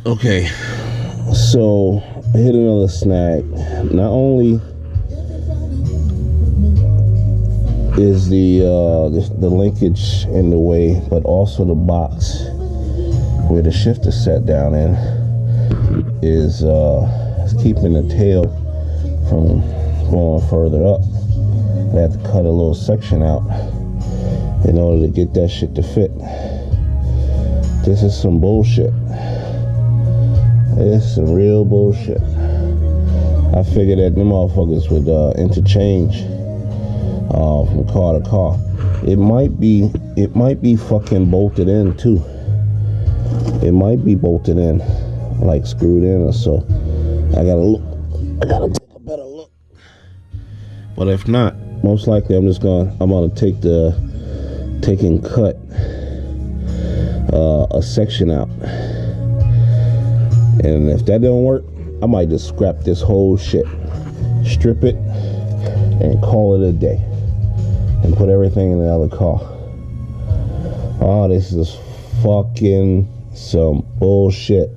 Okay, so I hit another snag. Not only is the linkage in the way, but also the box where the shifter set down in is keeping the tail from going further up. I had to cut a little section out in order to get that shit to fit. This is some bullshit. It's some real bullshit. I figured that them motherfuckers would interchange from car to car. It might be fucking bolted in too. It might be bolted in, like screwed in or so. I gotta take a better look. But if not, most likely I'm gonna take and cut a section out. And if that don't work, I might just scrap this whole shit, strip it, and call it a day, and put everything in the other car. Oh, this is fucking some bullshit.